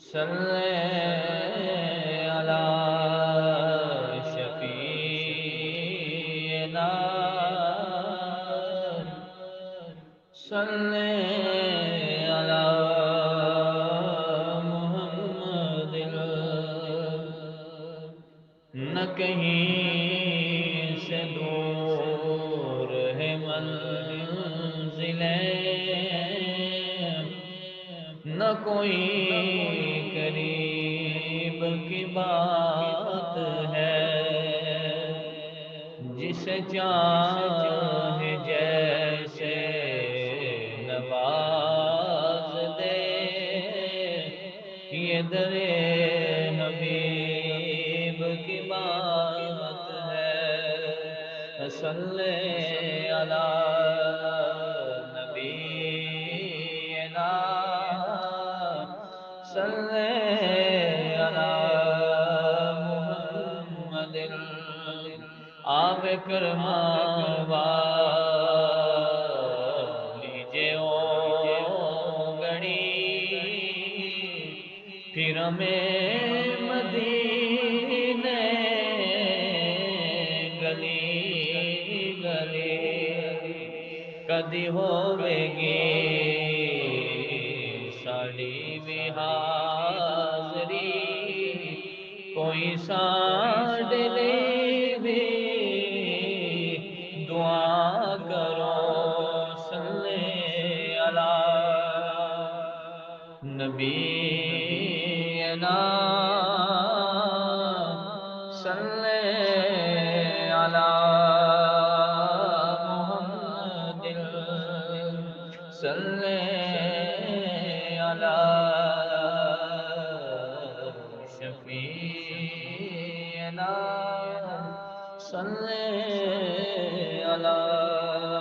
صلی علی شفیعنا صلی علی محمد نہ کہیں سے دور ہے منزلیں نہ کوئی قریب کی بات ہے جسے چاہے جیسے نواز دے یہ در حبیب کی بات ہے صلی علی نبینا صلی علی محمد آب کرما لیجے او گڑی پھر ہمیں مدینے گلی گلی کدی ہوے گی ساڑی بھی حاضری کوئی ساڑے بھی دعا کرو صلی علی نبینا صلی علی محمد صلی علی شفیعنا صلی علی